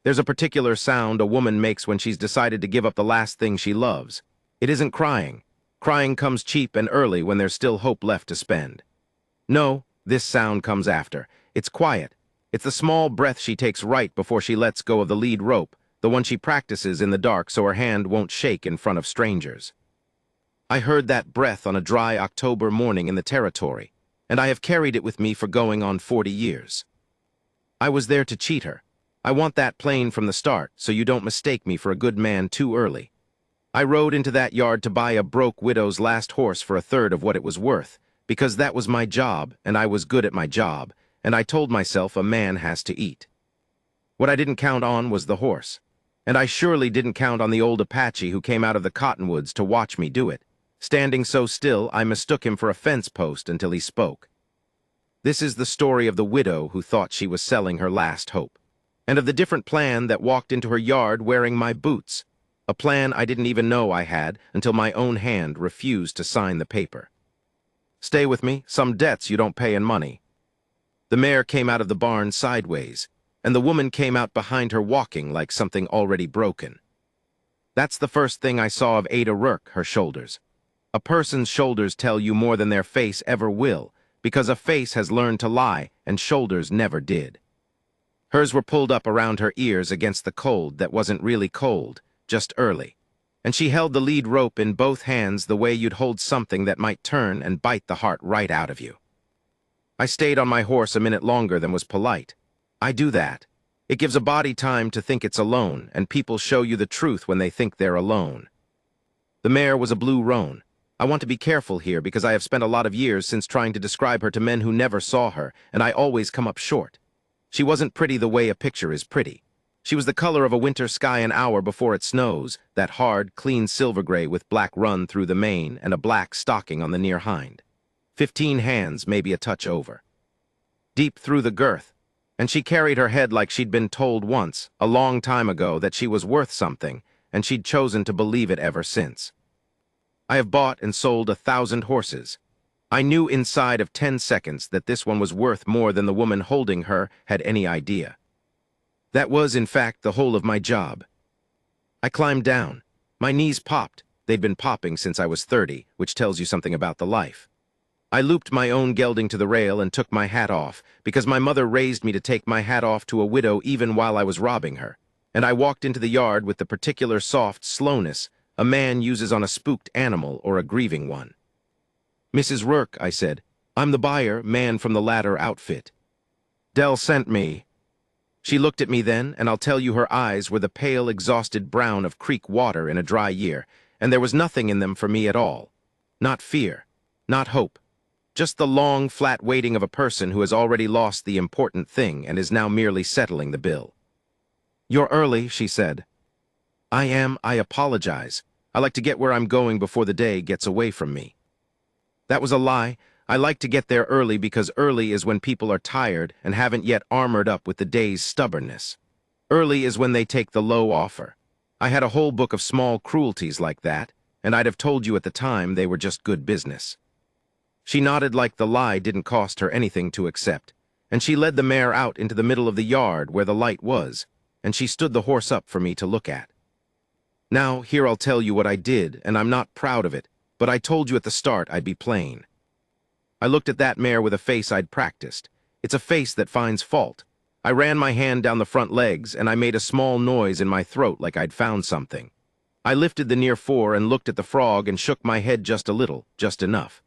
There's a particular sound a woman makes when she's decided to give up the last thing she loves. It isn't crying. Crying comes cheap and early when there's still hope left to spend. No, this sound comes after. It's quiet. It's the small breath she takes right before she lets go of the lead rope, the one she practices in the dark so her hand won't shake in front of strangers. I heard that breath on a dry October morning in the territory, and I have carried it with me for going on 40 years. I was there to cheat her. I want that plain from the start, so you don't mistake me for a good man too early. I rode into that yard to buy a broke widow's last horse for a third of what it was worth, because that was my job, and I was good at my job, and I told myself a man has to eat. What I didn't count on was the horse, and I surely didn't count on the old Apache who came out of the cottonwoods to watch me do it. Standing so still, I mistook him for a fence post until he spoke. This is the story of the widow who thought she was selling her last hope, and of the different plan that walked into her yard wearing my boots, a plan I didn't even know I had until my own hand refused to sign the paper. Stay with me, some debts you don't pay in money. The mare came out of the barn sideways, and the woman came out behind her walking like something already broken. That's the first thing I saw of Ada Rourke, her shoulders. A person's shoulders tell you more than their face ever will, because a face has learned to lie and shoulders never did. Hers were pulled up around her ears against the cold that wasn't really cold, just early, and she held the lead rope in both hands the way you'd hold something that might turn and bite the heart right out of you. I stayed on my horse a minute longer than was polite. I do that. It gives a body time to think it's alone, and people show you the truth when they think they're alone. The mare was a blue roan. I want to be careful here because I have spent a lot of years since trying to describe her to men who never saw her, and I always come up short. She wasn't pretty the way a picture is pretty. She was the color of a winter sky an hour before it snows, that hard, clean silver gray with black run through the mane and a black stocking on the near hind. 15 hands, maybe a touch over. Deep through the girth, and she carried her head like she'd been told once, a long time ago, that she was worth something, and she'd chosen to believe it ever since. I have bought and sold 1,000 horses. I knew inside of 10 seconds that this one was worth more than the woman holding her had any idea. That was, in fact, the whole of my job. I climbed down. My knees popped. They'd been popping since I was 30, which tells you something about the life. I looped my own gelding to the rail and took my hat off, because my mother raised me to take my hat off to a widow even while I was robbing her, and I walked into the yard with the particular soft slowness a man uses on a spooked animal or a grieving one. "Mrs. Rourke," I said, "I'm the buyer, man from the ladder outfit." "Dell sent me." She looked at me then, and I'll tell you her eyes were the pale, exhausted brown of creek water in a dry year, and there was nothing in them for me at all. Not fear, not hope, just the long, flat waiting of a person who has already lost the important thing and is now merely settling the bill. "You're early," she said. "I am. I apologize. I like to get where I'm going before the day gets away from me." That was a lie. I like to get there early because early is when people are tired and haven't yet armored up with the day's stubbornness. Early is when they take the low offer. I had a whole book of small cruelties like that, and I'd have told you at the time they were just good business. She nodded like the lie didn't cost her anything to accept, and she led the mare out into the middle of the yard where the light was, and she stood the horse up for me to look at. Now, here I'll tell you what I did, and I'm not proud of it, but I told you at the start I'd be plain. I looked at that mare with a face I'd practiced. It's a face that finds fault. I ran my hand down the front legs, and I made a small noise in my throat like I'd found something. I lifted the near fore and looked at the frog and shook my head just a little, just enough.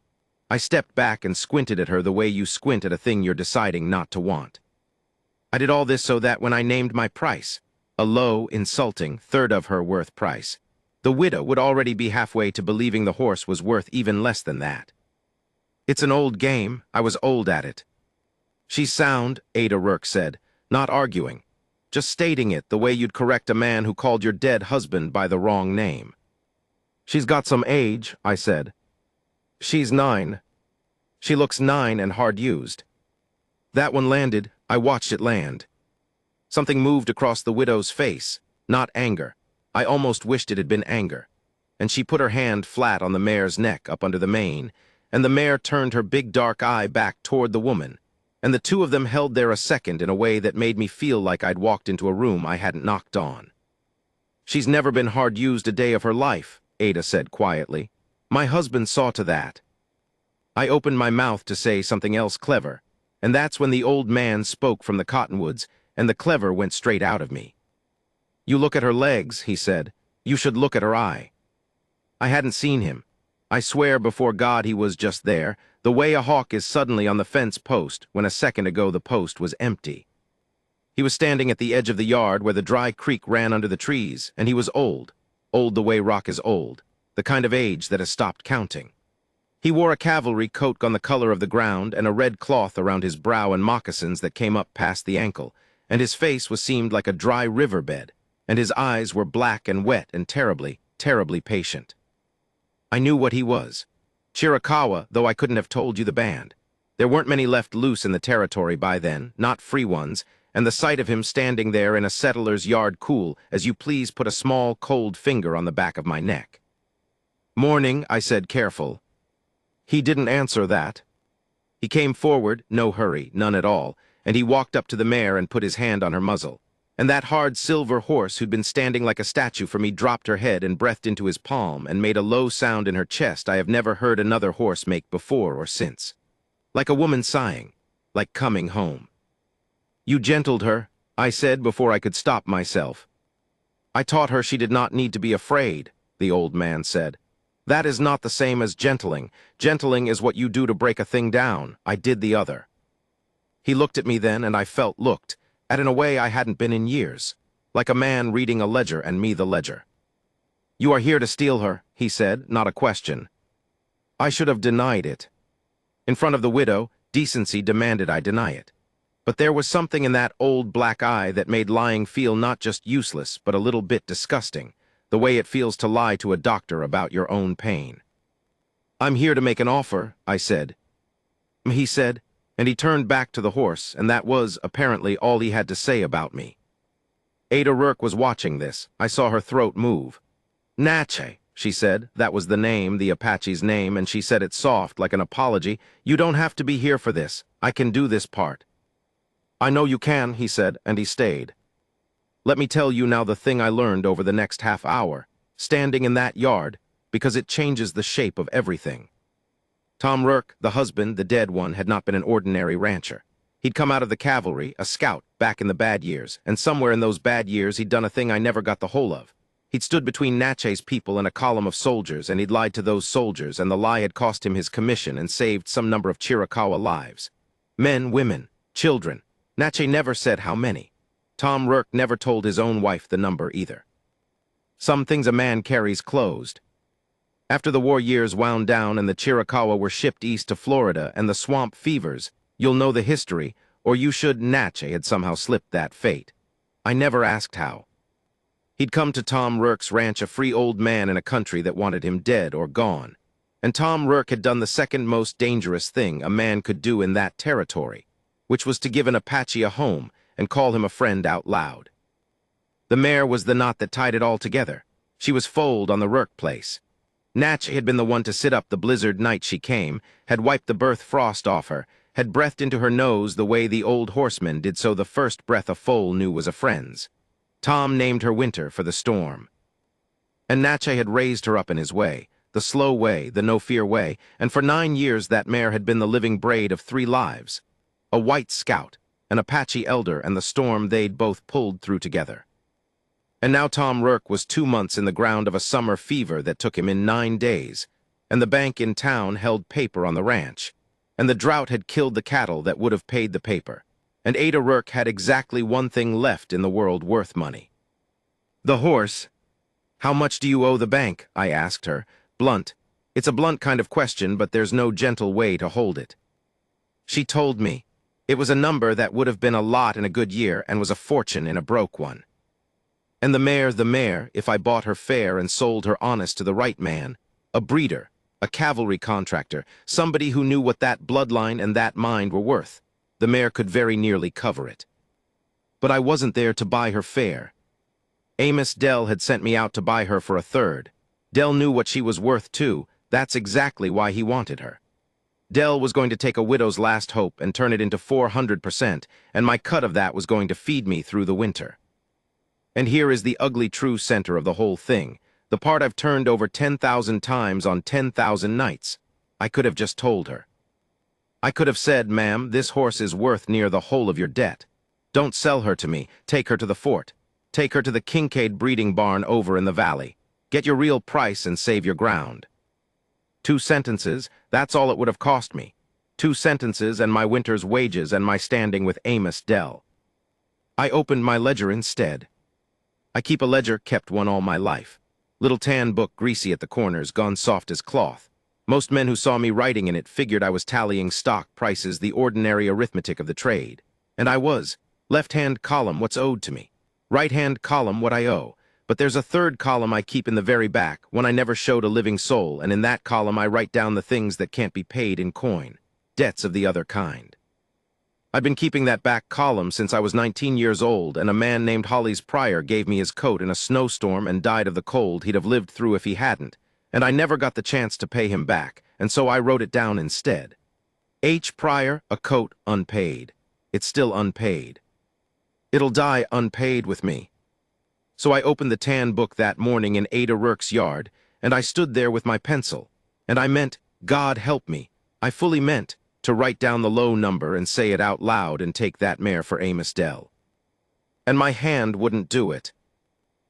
I stepped back and squinted at her the way you squint at a thing you're deciding not to want. I did all this so that when I named my price, a low, insulting, third of her worth price, the widow would already be halfway to believing the horse was worth even less than that. It's an old game. I was old at it. "She's sound," Ada Rourke said, not arguing, just stating it the way you'd correct a man who called your dead husband by the wrong name. "She's got some age," I said. "She's 9. She looks 9 and hard used." That one landed. I watched it land. Something moved across the widow's face, not anger. I almost wished it had been anger. And she put her hand flat on the mare's neck up under the mane, and the mare turned her big dark eye back toward the woman, and the two of them held there a second in a way that made me feel like I'd walked into a room I hadn't knocked on. "She's never been hard used a day of her life," Ada said quietly. "My husband saw to that." I opened my mouth to say something else clever, and that's when the old man spoke from the cottonwoods, and the clever went straight out of me. "You look at her legs," he said. "You should look at her eye." I hadn't seen him. I swear before God he was just there, the way a hawk is suddenly on the fence post when a second ago the post was empty. He was standing at the edge of the yard where the dry creek ran under the trees, and he was old the way rock is old, the kind of age that has stopped counting. He wore a cavalry coat on the color of the ground and a red cloth around his brow and moccasins that came up past the ankle, and his face seemed like a dry riverbed, and his eyes were black and wet and terribly, terribly patient. I knew what he was. Chiricahua, though I couldn't have told you the band. There weren't many left loose in the territory by then, not free ones, and the sight of him standing there in a settler's yard cool as you please put a small, cold finger on the back of my neck. "Morning," I said, careful. He didn't answer that. He came forward, no hurry, none at all, and he walked up to the mare and put his hand on her muzzle. And that hard silver horse who'd been standing like a statue for me dropped her head and breathed into his palm and made a low sound in her chest I have never heard another horse make before or since. Like a woman sighing, like coming home. "You gentled her," I said before I could stop myself. "I taught her she did not need to be afraid," the old man said. "That is not the same as gentling. Gentling is what you do to break a thing down. I did the other." He looked at me then, and I felt looked at in a way I hadn't been in years, like a man reading a ledger and me the ledger. "You are here to steal her," he said, not a question. I should have denied it. In front of the widow, decency demanded I deny it. But there was something in that old black eye that made lying feel not just useless, but a little bit disgusting, the way it feels to lie to a doctor about your own pain. "I'm here to make an offer," I said. He said, and he turned back to the horse, and that was, apparently, all he had to say about me. Ada Rourke was watching this. I saw her throat move. "Natchez," she said. That was the name, the Apache's name, and she said it soft, like an apology. "You don't have to be here for this. I can do this part." "I know you can," he said, and he stayed. Let me tell you now the thing I learned over the next half hour, standing in that yard, because it changes the shape of everything. Tom Rourke, the husband, the dead one, had not been an ordinary rancher. He'd come out of the cavalry, a scout, back in the bad years, and somewhere in those bad years he'd done a thing I never got the whole of. He'd stood between Natchez people and a column of soldiers, and he'd lied to those soldiers, and the lie had cost him his commission and saved some number of Chiricahua lives. Men, women, children. Natchez never said how many. Tom Rourke never told his own wife the number either. Some things a man carries closed. After the war years wound down and the Chiricahua were shipped east to Florida and the swamp fevers, you'll know the history, or you should. Natchez had somehow slipped that fate. I never asked how. He'd come to Tom Rourke's ranch a free old man in a country that wanted him dead or gone. And Tom Rourke had done the second most dangerous thing a man could do in that territory, which was to give an Apache a home and call him a friend out loud. The mare was the knot that tied it all together. She was foaled on the Rourke place. Natchez had been the one to sit up the blizzard night she came, had wiped the birth frost off her, had breathed into her nose the way the old horseman did so the first breath a foal knew was a friend's. Tom named her Winter for the storm. And Natchez had raised her up in his way, the slow way, the no-fear way, and for 9 years that mare had been the living braid of 3 lives. A white scout, an Apache elder, and the storm they'd both pulled through together. And now Tom Rourke was 2 months in the ground of a summer fever that took him in 9 days, and the bank in town held paper on the ranch, and the drought had killed the cattle that would have paid the paper, and Ada Rourke had exactly one thing left in the world worth money. The horse. "How much do you owe the bank?" I asked her, blunt. It's a blunt kind of question, but there's no gentle way to hold it. She told me. It was a number that would have been a lot in a good year and was a fortune in a broke one. And the mare, if I bought her fair and sold her honest to the right man, a breeder, a cavalry contractor, somebody who knew what that bloodline and that mind were worth, the mare could very nearly cover it. But I wasn't there to buy her fair. Amos Dell had sent me out to buy her for a third. Dell knew what she was worth too. That's exactly why he wanted her. Dell was going to take a widow's last hope and turn it into 400%, and my cut of that was going to feed me through the winter. And here is the ugly true center of the whole thing, the part I've turned over 10,000 times on 10,000 nights. I could have just told her. I could have said, "Ma'am, this horse is worth near the whole of your debt. Don't sell her to me. Take her to the fort. Take her to the Kincaid breeding barn over in the valley. Get your real price and save your ground." 2 sentences, that's all it would have cost me. 2 sentences and my winter's wages and my standing with Amos Dell. I opened my ledger instead. I keep a ledger, kept one all my life. Little tan book, greasy at the corners, gone soft as cloth. Most men who saw me writing in it figured I was tallying stock prices, the ordinary arithmetic of the trade. And I was. Left-hand column, what's owed to me. Right-hand column, what I owe. But there's a third column I keep in the very back, one I never showed a living soul, and in that column I write down the things that can't be paid in coin. Debts of the other kind. I've been keeping that back column since I was 19 years old, and a man named Holly's Pryor gave me his coat in a snowstorm and died of the cold he'd have lived through if he hadn't, and I never got the chance to pay him back, and so I wrote it down instead. H. Pryor, a coat, unpaid. It's still unpaid. It'll die unpaid with me. So I opened the tan book that morning in Ada Rourke's yard, and I stood there with my pencil, and I meant, God help me, I fully meant, to write down the low number and say it out loud and take that mare for Amos Dell. And my hand wouldn't do it.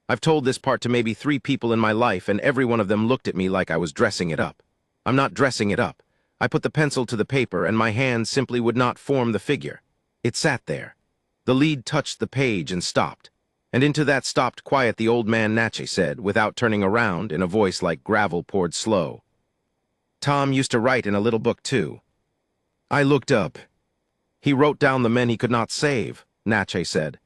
I've told this part to maybe 3 people in my life, and every one of them looked at me like I was dressing it up. I'm not dressing it up. I put the pencil to the paper, and my hand simply would not form the figure. It sat there. The lead touched the page and stopped. And into that stopped quiet the old man Natchez said, without turning around, in a voice like gravel poured slow. Tom used to write in a little book, too. I looked up. He wrote down the men he could not save, Natchez said.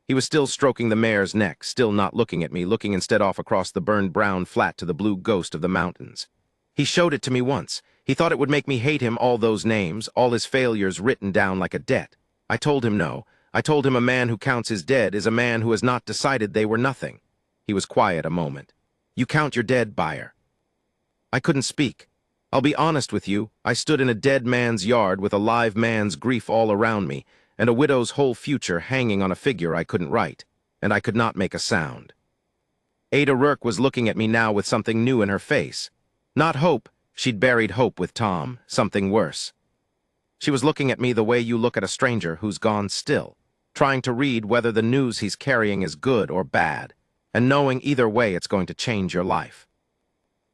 He was still stroking the mare's neck, still not looking at me, looking instead off across the burned brown flat to the blue ghost of the mountains. He showed it to me once. He thought it would make me hate him, all those names, all his failures written down like a debt. I told him no. I told him a man who counts his dead is a man who has not decided they were nothing. He was quiet a moment. You count your dead, buyer. I couldn't speak. I'll be honest with you, I stood in a dead man's yard with a live man's grief all around me, and a widow's whole future hanging on a figure I couldn't write, and I could not make a sound. Ada Rourke was looking at me now with something new in her face. Not hope, she'd buried hope with Tom, something worse. She was looking at me the way you look at a stranger who's gone still, trying to read whether the news he's carrying is good or bad, and knowing either way it's going to change your life.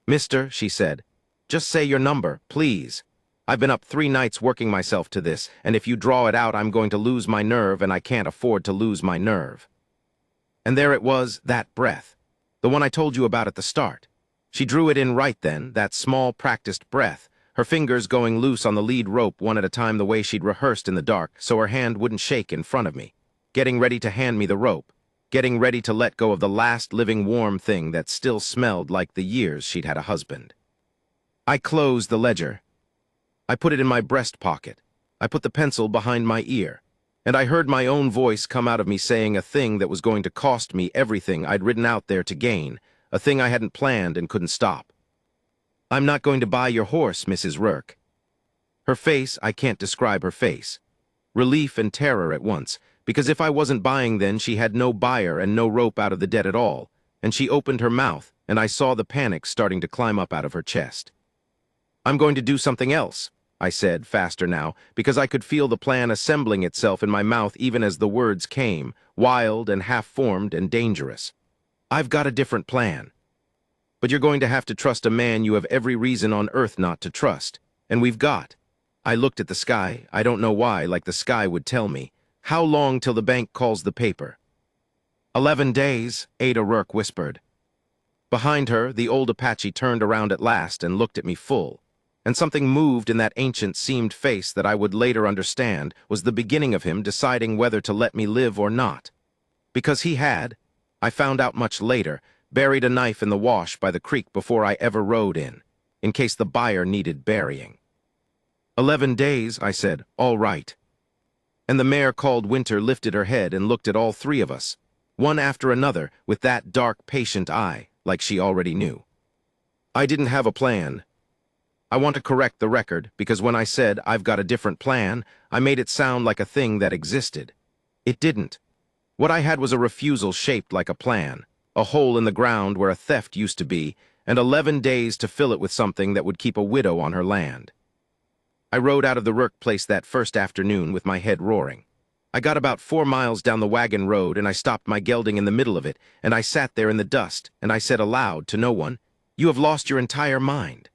Mister, she said, just say your number, please. I've been up 3 nights working myself to this, and if you draw it out, I'm going to lose my nerve, and I can't afford to lose my nerve. And there it was, that breath, the one I told you about at the start. She drew it in right then, that small, practiced breath, her fingers going loose on the lead rope one at a time the way she'd rehearsed in the dark, so her hand wouldn't shake in front of me, getting ready to hand me the rope, getting ready to let go of the last living warm thing that still smelled like the years she'd had a husband. I closed the ledger. I put it in my breast pocket. I put the pencil behind my ear, and I heard my own voice come out of me saying a thing that was going to cost me everything I'd written out there to gain, a thing I hadn't planned and couldn't stop. I'm not going to buy your horse, Mrs. Rourke. Her face, I can't describe her face. Relief and terror at once, because if I wasn't buying then she had no buyer and no rope out of the debt at all, and she opened her mouth, and I saw the panic starting to climb up out of her chest. I'm going to do something else, I said, faster now, because I could feel the plan assembling itself in my mouth even as the words came, wild and half-formed and dangerous. I've got a different plan. But you're going to have to trust a man you have every reason on earth not to trust, and we've got. I looked at the sky, I don't know why, like the sky would tell me. How long till the bank calls the paper? 11 days, Ada Rourke whispered. Behind her, the old Apache turned around at last and looked at me full. And something moved in that ancient seamed face that I would later understand was the beginning of him deciding whether to let me live or not. Because he had, I found out much later, buried a knife in the wash by the creek before I ever rode in case the buyer needed burying. 11 days, I said, all right. And the mare called Winter lifted her head and looked at all 3 of us, one after another, with that dark, patient eye, like she already knew. I didn't have a plan. I want to correct the record because when I said I've got a different plan, I made it sound like a thing that existed. It didn't. What I had was a refusal shaped like a plan, a hole in the ground where a theft used to be, and 11 days to fill it with something that would keep a widow on her land. I rode out of the workplace that first afternoon with my head roaring. I got about 4 miles down the wagon road and I stopped my gelding in the middle of it, and I sat there in the dust, and I said aloud to no one, "You have lost your entire mind."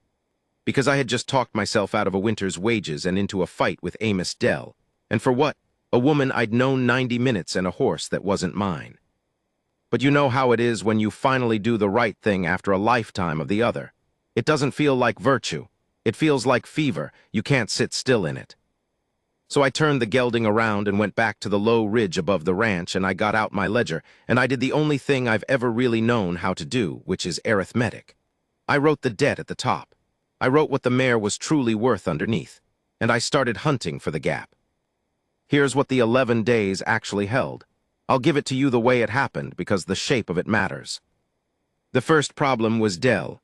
Because I had just talked myself out of a winter's wages and into a fight with Amos Dell. And for what? A woman I'd known 90 minutes and a horse that wasn't mine. But you know how it is when you finally do the right thing after a lifetime of the other. It doesn't feel like virtue. It feels like fever. You can't sit still in it. So I turned the gelding around and went back to the low ridge above the ranch, and I got out my ledger, and I did the only thing I've ever really known how to do, which is arithmetic. I wrote the debt at the top. I wrote what the mare was truly worth underneath, and I started hunting for the gap. Here's what the 11 days actually held. I'll give it to you the way it happened because the shape of it matters. The first problem was Dell.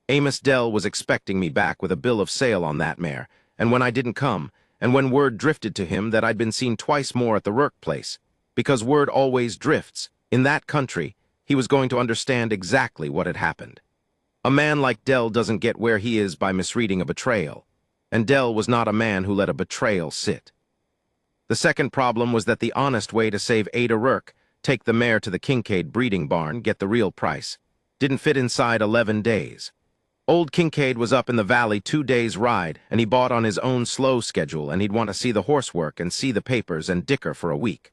Amos Dell was expecting me back with a bill of sale on that mare, and when I didn't come, and when word drifted to him that I'd been seen twice more at the workplace, because word always drifts, in that country, he was going to understand exactly what had happened. A man like Dell doesn't get where he is by misreading a betrayal, and Dell was not a man who let a betrayal sit. The second problem was that the honest way to save Ada Rourke, take the mare to the Kincaid breeding barn, get the real price, didn't fit inside 11 days. Old Kincaid was up in the valley 2 days' ride, and he bought on his own slow schedule, and he'd want to see the horse work and see the papers and dicker for a week.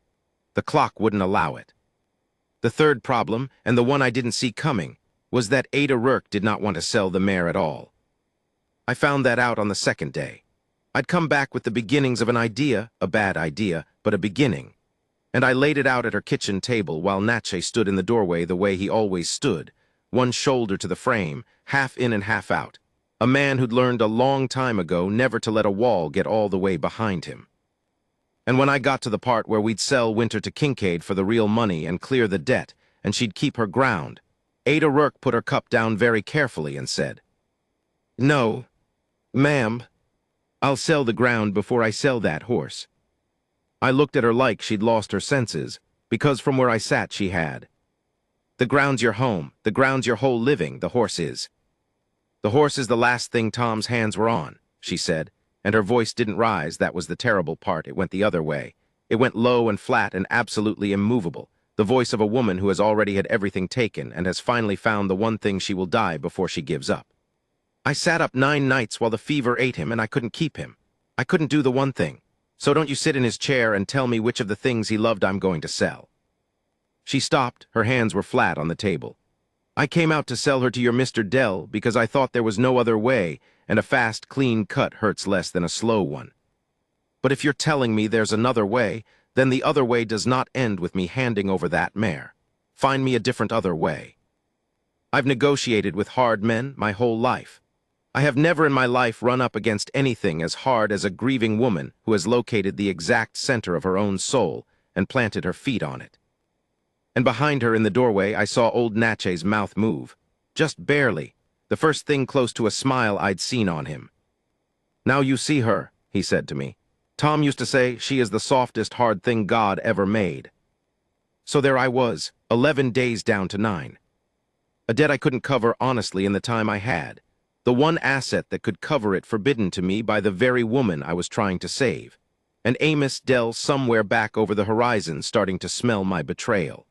The clock wouldn't allow it. The third problem, and the one I didn't see coming, was that Ada Rourke did not want to sell the mare at all. I found that out on the second day. I'd come back with the beginnings of an idea, a bad idea, but a beginning. And I laid it out at her kitchen table while Natche stood in the doorway the way he always stood, one shoulder to the frame, half in and half out. A man who'd learned a long time ago never to let a wall get all the way behind him. And when I got to the part where we'd sell Winter to Kincaid for the real money and clear the debt, and she'd keep her ground, Ada Rourke put her cup down very carefully and said, "No, ma'am, I'll sell the ground before I sell that horse." I looked at her like she'd lost her senses, because from where I sat she had. "The ground's your home, the ground's your whole living, the horse is." "The horse is the last thing Tom's hands were on," she said, and her voice didn't rise. That was the terrible part. It went the other way. It went low and flat and absolutely immovable, the voice of a woman who has already had everything taken and has finally found the one thing she will die before she gives up. "I sat up 9 nights while the fever ate him, and I couldn't keep him. I couldn't do the one thing. So don't you sit in his chair and tell me which of the things he loved I'm going to sell." She stopped. Her hands were flat on the table. "I came out to sell her to your Mr. Dell because I thought there was no other way, and a fast, clean cut hurts less than a slow one. But if you're telling me there's another way, then the other way does not end with me handing over that mare. Find me a different other way. I've negotiated with hard men my whole life. I have never in my life run up against anything as hard as a grieving woman who has located the exact center of her own soul and planted her feet on it." And behind her in the doorway I saw old Natche's mouth move. Just barely, the first thing close to a smile I'd seen on him. "Now you see her," he said to me. "Tom used to say she is the softest hard thing God ever made." So there I was, 11 days down to 9. A debt I couldn't cover honestly in the time I had. The one asset that could cover it forbidden to me by the very woman I was trying to save. And Amos Dell somewhere back over the horizon starting to smell my betrayal.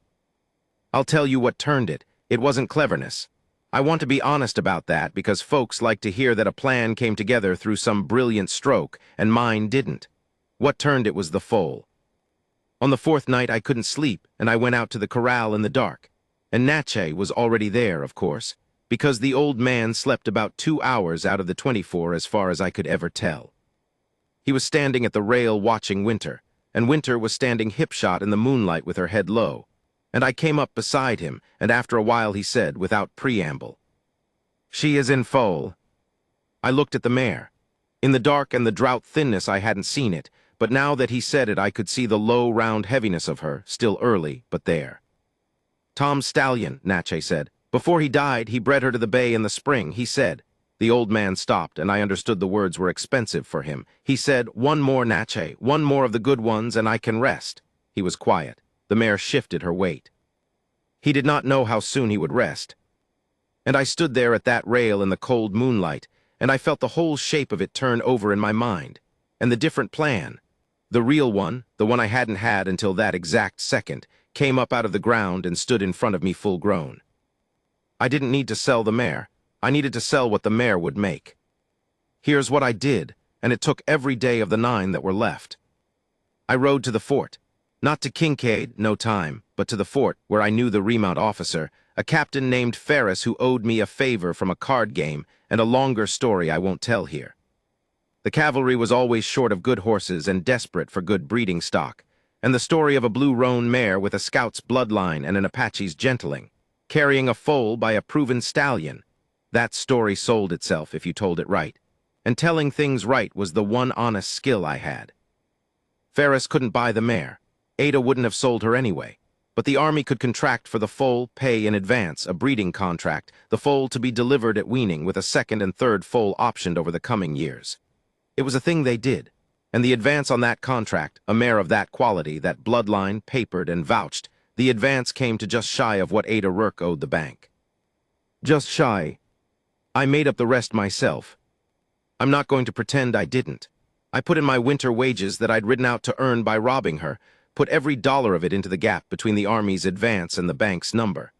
I'll tell you what turned it. It wasn't cleverness. I want to be honest about that because folks like to hear that a plan came together through some brilliant stroke, and mine didn't. What turned it was the foal. On the 4th night I couldn't sleep, and I went out to the corral in the dark. And Natche was already there, of course, because the old man slept about 2 hours out of the 24 as far as I could ever tell. He was standing at the rail watching Winter, and Winter was standing hip-shot in the moonlight with her head low. And I came up beside him, and after a while he said, without preamble, "She is in foal." I looked at the mare. In the dark and the drought thinness I hadn't seen it, but now that he said it I could see the low, round heaviness of her, still early, but there. "Tom's stallion," Natche said. "Before he died, he bred her to the bay in the spring, he said. The old man stopped, and I understood the words were expensive for him. He said, "One more, Natche, one more of the good ones, and I can rest." He was quiet. The mare shifted her weight. He did not know how soon he would rest. And I stood there at that rail in the cold moonlight, and I felt the whole shape of it turn over in my mind. And the different plan, the real one, the one I hadn't had until that exact second, came up out of the ground and stood in front of me full grown. I didn't need to sell the mare. I needed to sell what the mare would make. Here's what I did, and it took every day of the 9 that were left. I rode to the fort. Not to Kincaid, no time, but to the fort, where I knew the remount officer, a captain named Ferris who owed me a favor from a card game, and a longer story I won't tell here. The cavalry was always short of good horses and desperate for good breeding stock, and the story of a blue roan mare with a scout's bloodline and an Apache's gentling, carrying a foal by a proven stallion, that story sold itself if you told it right, and telling things right was the one honest skill I had. Ferris couldn't buy the mare. Ada wouldn't have sold her anyway, but the army could contract for the foal, pay in advance, a breeding contract, the foal to be delivered at weaning with a second and third foal optioned over the coming years. It was a thing they did, and the advance on that contract, a mare of that quality, that bloodline, papered and vouched, the advance came to just shy of what Ada Rourke owed the bank. Just shy. I made up the rest myself. I'm not going to pretend I didn't. I put in my winter wages that I'd ridden out to earn by robbing her, put every dollar of it into the gap between the Army's advance and the bank's number.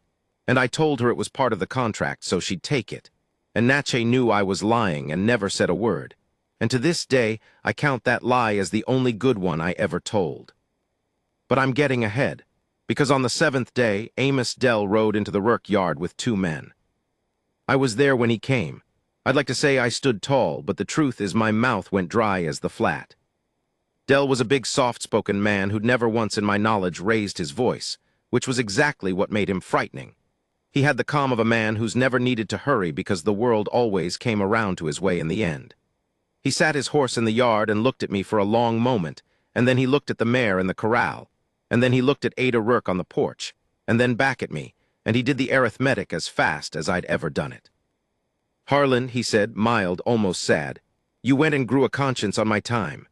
And I told her it was part of the contract, so she'd take it. And Natche knew I was lying and never said a word. And to this day, I count that lie as the only good one I ever told. But I'm getting ahead, because on the 7th day, Amos Dell rode into the Rourke yard with 2 men. I was there when he came. I'd like to say I stood tall, but the truth is my mouth went dry as the flat. Dell was a big, soft-spoken man who'd never once in my knowledge raised his voice, which was exactly what made him frightening. He had the calm of a man who's never needed to hurry because the world always came around to his way in the end. He sat his horse in the yard and looked at me for a long moment, and then he looked at the mare in the corral, and then he looked at Ada Rourke on the porch, and then back at me, and he did the arithmetic as fast as I'd ever done it. "Harlan," he said, mild, almost sad, "you went and grew a conscience on my time."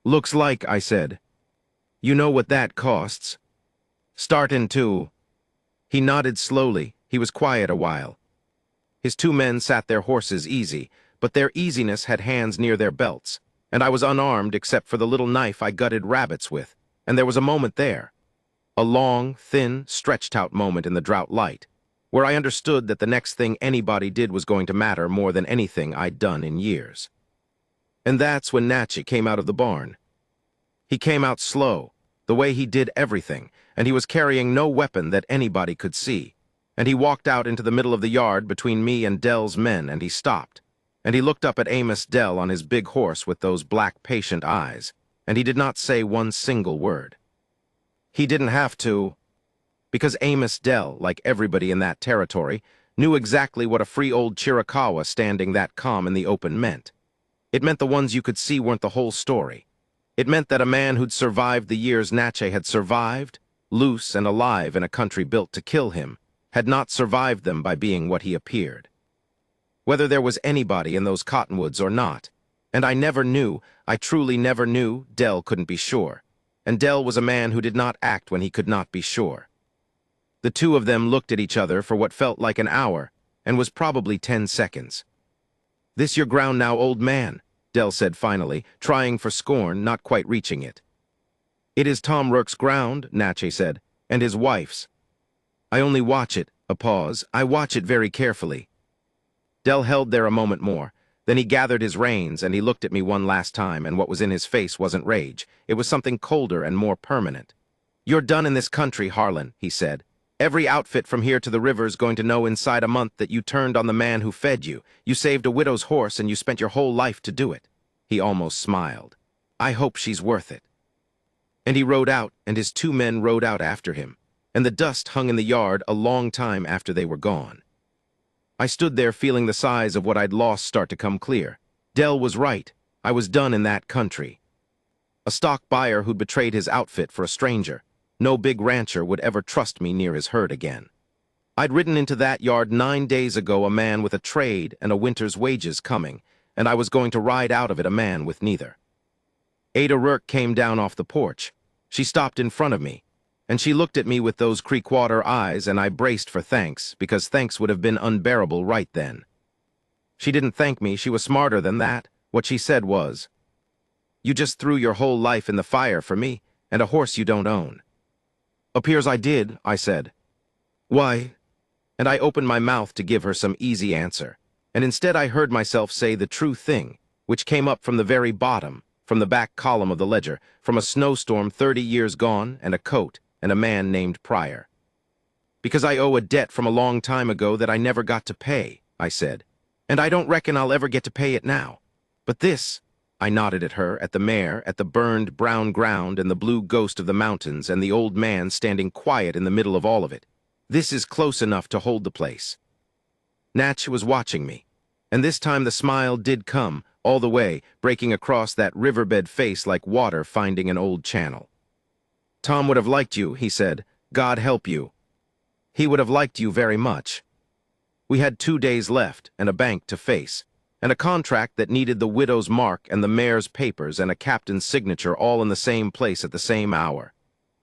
"Looks like," I said. "You know what that costs." "Startin' to." He nodded slowly. He was quiet a while. His 2 men sat their horses easy, but their easiness had hands near their belts, and I was unarmed except for the little knife I gutted rabbits with, and there was a moment there. A long, thin, stretched-out moment in the drought light, where I understood that the next thing anybody did was going to matter more than anything I'd done in years. And that's when Natche came out of the barn. He came out slow, the way he did everything, and he was carrying no weapon that anybody could see. And he walked out into the middle of the yard between me and Dell's men, and he stopped. And he looked up at Amos Dell on his big horse with those black, patient eyes, and he did not say one single word. He didn't have to, because Amos Dell, like everybody in that territory, knew exactly what a free old Chiricahua standing that calm in the open meant. It meant the ones you could see weren't the whole story. It meant that a man who'd survived the years Natche had survived, loose and alive in a country built to kill him, had not survived them by being what he appeared. Whether there was anybody in those cottonwoods or not, and I never knew, I truly never knew, Dell couldn't be sure. And Dell was a man who did not act when he could not be sure. The 2 of them looked at each other for what felt like an hour, and was probably 10 seconds. "This your ground now, old man," Dell said finally, trying for scorn, not quite reaching it. "It is Tom Rourke's ground," Natche said, "and his wife's. I only watch it," a pause, "I watch it very carefully." Dell held there a moment more. Then he gathered his reins, and he looked at me one last time, and what was in his face wasn't rage. It was something colder and more permanent. "You're done in this country, Harlan," he said. "Every outfit from here to the river's going to know inside a month that you turned on the man who fed you. You saved a widow's horse, and you spent your whole life to do it." He almost smiled. "I hope she's worth it." And he rode out, and his 2 men rode out after him, and the dust hung in the yard a long time after they were gone. I stood there feeling the size of what I'd lost start to come clear. Dell was right. I was done in that country. A stock buyer who'd betrayed his outfit for a stranger. No big rancher would ever trust me near his herd again. I'd ridden into that yard 9 days ago, a man with a trade and a winter's wages coming, and I was going to ride out of it a man with neither. Ada Rourke came down off the porch. She stopped in front of me, and she looked at me with those Creekwater eyes, and I braced for thanks, because thanks would have been unbearable right then. She didn't thank me, she was smarter than that. What she said was, "You just threw your whole life in the fire for me, and a horse you don't own." "Appears I did," I said. "Why?" And I opened my mouth to give her some easy answer, and instead I heard myself say the true thing, which came up from the very bottom, from the back column of the ledger, from a snowstorm 30 years gone, and a coat, and a man named Pryor. "Because I owe a debt from a long time ago that I never got to pay," I said, "and I don't reckon I'll ever get to pay it now. But this," I nodded at her, at the mare, at the burned brown ground and the blue ghost of the mountains and the old man standing quiet in the middle of all of it, "this is close enough to hold the place." Natch was watching me, and this time the smile did come, all the way, breaking across that riverbed face like water finding an old channel. "Tom would have liked you," he said. "God help you. He would have liked you very much." We had 2 days left, and a bank to face, and a contract that needed the widow's mark and the mayor's papers and a captain's signature all in the same place at the same hour.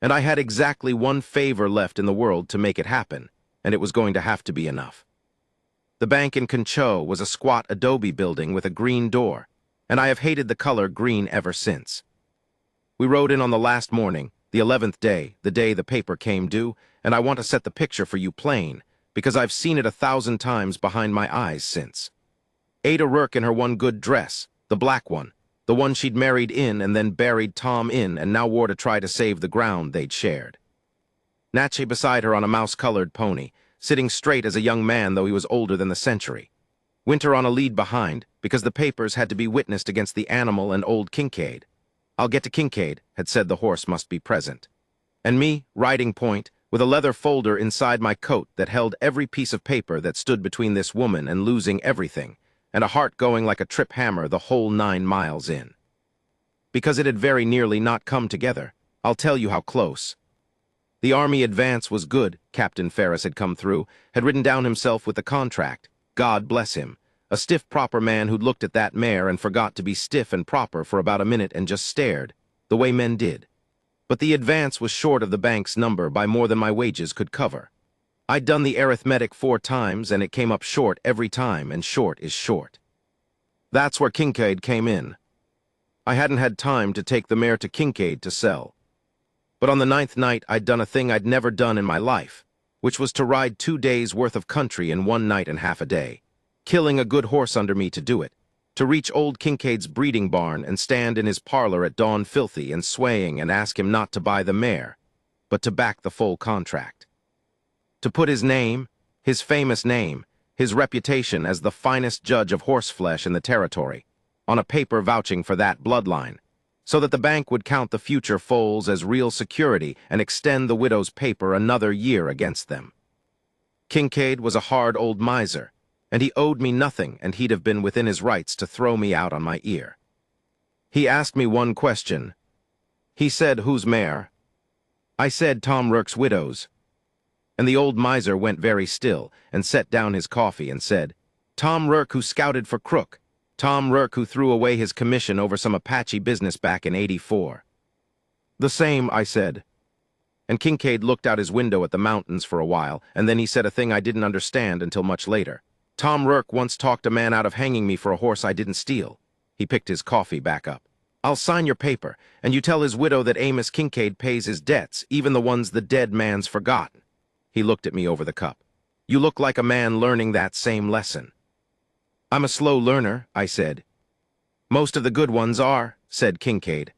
And I had exactly one favor left in the world to make it happen, and it was going to have to be enough. The bank in Concho was a squat adobe building with a green door, and I have hated the color green ever since. We rode in on the last morning, the 11th day, the day the paper came due, and I want to set the picture for you plain, because I've seen it 1,000 times behind my eyes since. Ada Rourke in her one good dress, the black one, the one she'd married in and then buried Tom in and now wore to try to save the ground they'd shared. Natchez beside her on a mouse-colored pony, sitting straight as a young man though he was older than the century. Winter on a lead behind, because the papers had to be witnessed against the animal and old Kincaid. "I'll get to Kincaid," had said the horse must be present. And me, riding point, with a leather folder inside my coat that held every piece of paper that stood between this woman and losing everything, and a heart going like a trip hammer the whole 9 miles in. Because it had very nearly not come together, I'll tell you how close. The army advance was good, Captain Ferris had come through, had ridden down himself with the contract, God bless him, a stiff proper man who'd looked at that mare and forgot to be stiff and proper for about a minute and just stared, the way men did. But the advance was short of the bank's number by more than my wages could cover. I'd done the arithmetic 4 times, and it came up short every time, and short is short. That's where Kincaid came in. I hadn't had time to take the mare to Kincaid to sell. But on the 9th night, I'd done a thing I'd never done in my life, which was to ride 2 days' worth of country in 1 night and half a day, killing a good horse under me to do it, to reach old Kincaid's breeding barn and stand in his parlor at dawn filthy and swaying and ask him not to buy the mare, but to back the full contract. To put his name, his famous name, his reputation as the finest judge of horseflesh in the territory, on a paper vouching for that bloodline, so that the bank would count the future foals as real security and extend the widow's paper another year against them. Kincaid was a hard old miser, and he owed me nothing, and he'd have been within his rights to throw me out on my ear. He asked me one question. He said, "Whose mare?" I said, "Tom Rourke's widow's." And the old miser went very still and set down his coffee and said, "Tom Rourke who scouted for Crook. Tom Rourke who threw away his commission over some Apache business back in '84. "The same," I said. And Kincaid looked out his window at the mountains for a while, and then he said a thing I didn't understand until much later. "Tom Rourke once talked a man out of hanging me for a horse I didn't steal." He picked his coffee back up. "I'll sign your paper, and you tell his widow that Amos Kincaid pays his debts, even the ones the dead man's forgotten." He looked at me over the cup. "You look like a man learning that same lesson." "I'm a slow learner," I said. "Most of the good ones are," said Kincaid.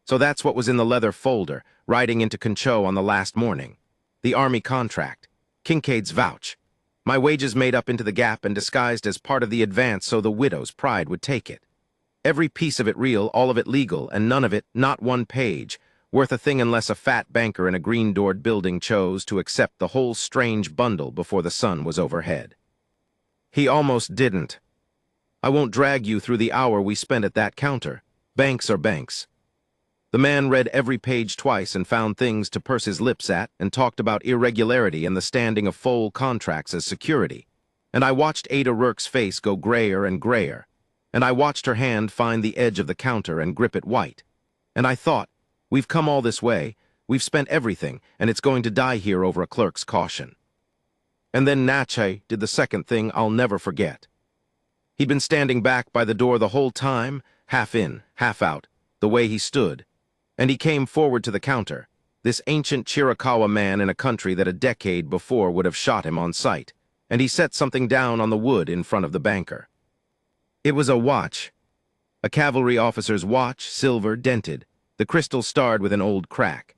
So that's what was in the leather folder, riding into Concho on the last morning. The army contract. Kincaid's vouch. My wages made up into the gap and disguised as part of the advance so the widow's pride would take it. Every piece of it real, all of it legal, and none of it, not one page, worth a thing unless a fat banker in a green-doored building chose to accept the whole strange bundle before the sun was overhead. He almost didn't. I won't drag you through the hour we spent at that counter. Banks are banks. The man read every page twice and found things to purse his lips at and talked about irregularity and the standing of full contracts as security. And I watched Ada Rourke's face go grayer and grayer. And I watched her hand find the edge of the counter and grip it white. And I thought, we've come all this way, we've spent everything, and it's going to die here over a clerk's caution. And then Natche did the second thing I'll never forget. He'd been standing back by the door the whole time, half in, half out, the way he stood. And he came forward to the counter, this ancient Chiricahua man in a country that a decade before would have shot him on sight, and he set something down on the wood in front of the banker. It was a watch. A cavalry officer's watch, silver, dented, the crystal starred with an old crack.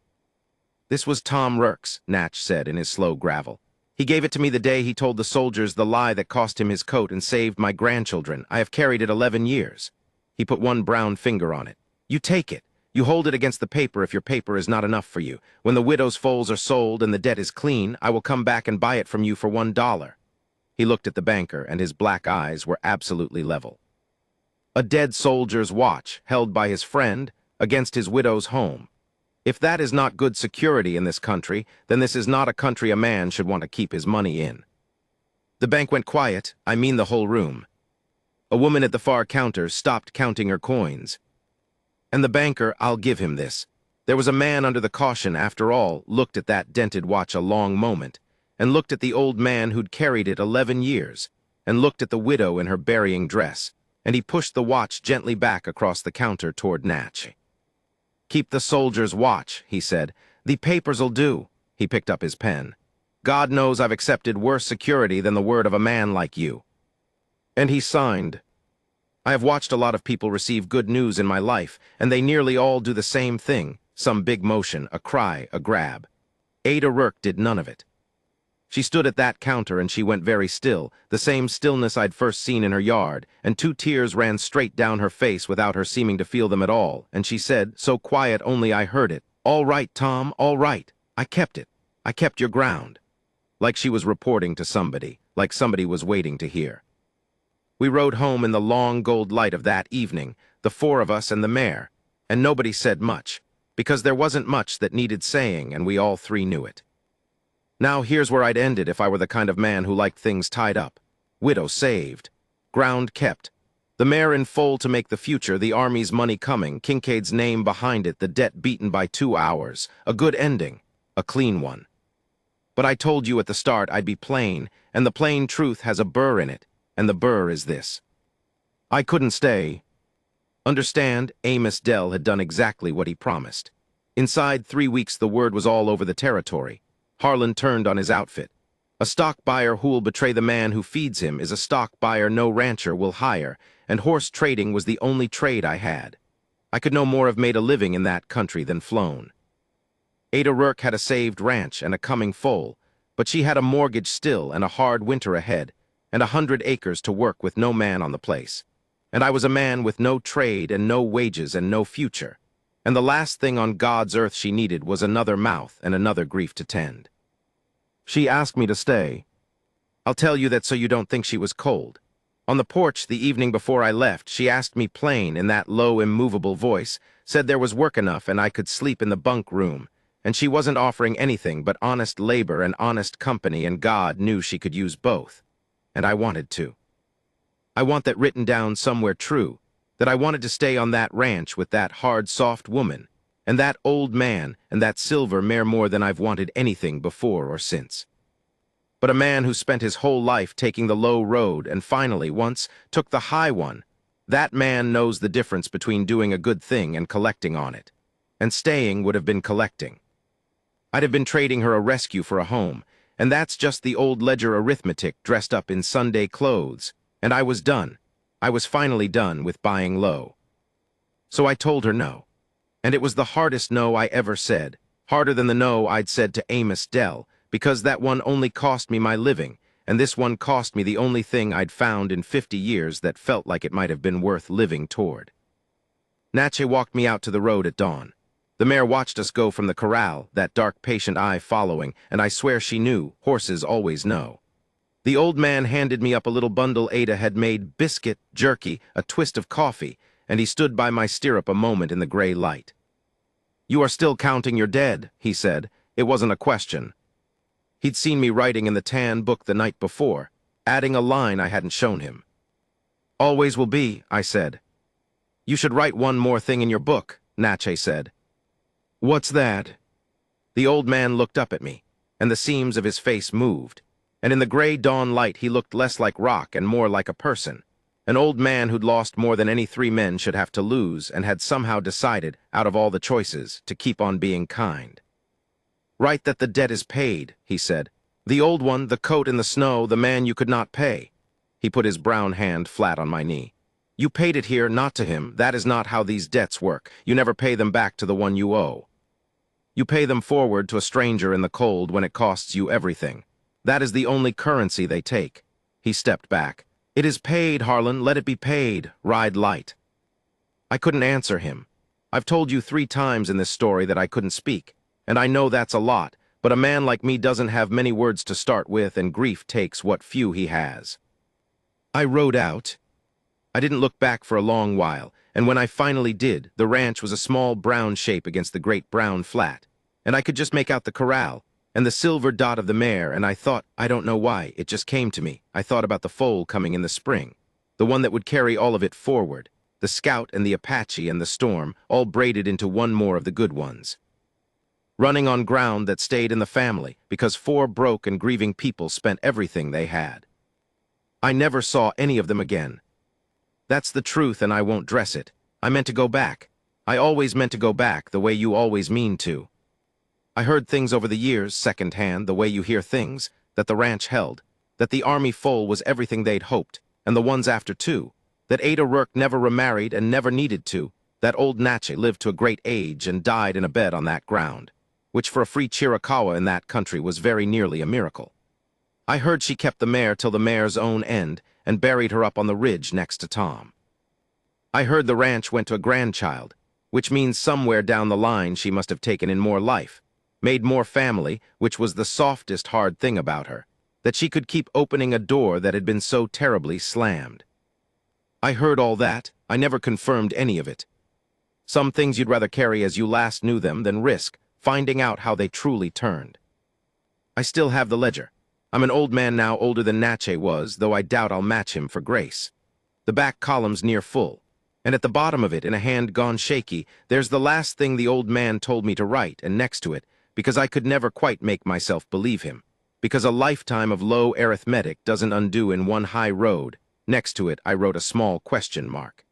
"This was Tom Rourke's," Natch said in his slow gravel. "He gave it to me the day he told the soldiers the lie that cost him his coat and saved my grandchildren. I have carried it 11 years. He put one brown finger on it. "You take it. You hold it against the paper if your paper is not enough for you. When the widow's foals are sold and the debt is clean, I will come back and buy it from you for $1. He looked at the banker, and his black eyes were absolutely level. A dead soldier's watch, held by his friend, against his widow's home. If that is not good security in this country, then this is not a country a man should want to keep his money in. The bank went quiet, I mean the whole room. A woman at the far counter stopped counting her coins. And the banker, I'll give him this. There was a man under the caution, after all, looked at that dented watch a long moment, and looked at the old man who'd carried it 11 years, and looked at the widow in her burying dress, and he pushed the watch gently back across the counter toward Natch. "Keep the soldier's watch," he said. "The papers'll do." He picked up his pen. "God knows I've accepted worse security than the word of a man like you." And he signed. I have watched a lot of people receive good news in my life, and they nearly all do the same thing, some big motion, a cry, a grab. Ada Rourke did none of it. She stood at that counter and she went very still, the same stillness I'd first seen in her yard, and 2 tears ran straight down her face without her seeming to feel them at all, and she said, so quiet only I heard it, "All right, Tom, all right. I kept it. I kept your ground." Like she was reporting to somebody, like somebody was waiting to hear. We rode home in the long gold light of that evening, the 4 of us and the mare, and nobody said much, because there wasn't much that needed saying, and we all 3 knew it. Now here's where I'd end it if I were the kind of man who liked things tied up. Widow saved. Ground kept. The mare in foal to make the future, the army's money coming, Kincaid's name behind it, the debt beaten by 2 hours. A good ending. A clean one. But I told you at the start I'd be plain, and the plain truth has a burr in it. And the burr is this. I couldn't stay. Understand, Amos Dell had done exactly what he promised. Inside 3 weeks the word was all over the territory. Harlan turned on his outfit. A stock buyer who'll betray the man who feeds him is a stock buyer no rancher will hire, and horse trading was the only trade I had. I could no more have made a living in that country than flown. Ada Rourke had a saved ranch and a coming foal, but she had a mortgage still and a hard winter ahead, and 100 acres to work with no man on the place. And I was a man with no trade and no wages and no future. And the last thing on God's earth she needed was another mouth and another grief to tend. She asked me to stay. I'll tell you that so you don't think she was cold. On the porch the evening before I left, she asked me plain in that low, immovable voice, said there was work enough and I could sleep in the bunk room, and she wasn't offering anything but honest labor and honest company, and God knew she could use both. And I wanted to. I want that written down somewhere true, that I wanted to stay on that ranch with that hard, soft woman, and that old man, and that silver mare more than I've wanted anything before or since. But a man who spent his whole life taking the low road and finally, once, took the high one, that man knows the difference between doing a good thing and collecting on it. And staying would have been collecting. I'd have been trading her a rescue for a home, and that's just the old ledger arithmetic dressed up in Sunday clothes, and I was done. I was finally done with buying low. So I told her no. And it was the hardest no I ever said, harder than the no I'd said to Amos Dell, because that one only cost me my living, and this one cost me the only thing I'd found in 50 years that felt like it might have been worth living toward. Natche walked me out to the road at dawn. The mare watched us go from the corral, that dark patient eye following, and I swear she knew, horses always know. The old man handed me up a little bundle Ada had made, biscuit, jerky, a twist of coffee, and he stood by my stirrup a moment in the gray light. You are still counting your dead, he said. It wasn't a question. He'd seen me writing in the tan book the night before, adding a line I hadn't shown him. Always will be, I said. You should write one more thing in your book, Natche said. What's that? The old man looked up at me, and the seams of his face moved, and in the gray dawn light he looked less like rock and more like a person, an old man who'd lost more than any 3 men should have to lose and had somehow decided, out of all the choices, to keep on being kind. Write that the debt is paid, he said. The old one, the coat in the snow, the man you could not pay. He put his brown hand flat on my knee. You paid it here, not to him. That is not how these debts work. You never pay them back to the one you owe. You pay them forward to a stranger in the cold when it costs you everything. That is the only currency they take. He stepped back. It is paid, Harlan. Let it be paid. Ride light. I couldn't answer him. I've told you 3 times in this story that I couldn't speak, and I know that's a lot, but a man like me doesn't have many words to start with, and grief takes what few he has. I rode out. I didn't look back for a long while, and when I finally did, the ranch was a small brown shape against the great brown flat, and I could just make out the corral, and the silver dot of the mare, and I thought, I don't know why, it just came to me. I thought about the foal coming in the spring, the one that would carry all of it forward, the Scout and the Apache and the Storm, all braided into one more of the good ones. Running on ground that stayed in the family, because 4 broke and grieving people spent everything they had. I never saw any of them again. That's the truth, and I won't dress it. I meant to go back. I always meant to go back, the way you always mean to. I heard things over the years, second-hand, the way you hear things, that the ranch held, that the army foal was everything they'd hoped, and the ones after too, that Ada Rourke never remarried and never needed to, that old Natche lived to a great age and died in a bed on that ground, which for a free Chiricahua in that country was very nearly a miracle. I heard she kept the mare till the mare's own end and buried her up on the ridge next to Tom. I heard the ranch went to a grandchild, which means somewhere down the line she must have taken in more life, made more family, which was the softest hard thing about her, that she could keep opening a door that had been so terribly slammed. I heard all that. I never confirmed any of it. Some things you'd rather carry as you last knew them than risk finding out how they truly turned. I still have the ledger. I'm an old man now, older than Natche was, though I doubt I'll match him for grace. The back column's near full, and at the bottom of it, in a hand gone shaky, there's the last thing the old man told me to write, and next to it, because I could never quite make myself believe him, because a lifetime of low arithmetic doesn't undo in one high road, next to it I wrote a small question mark.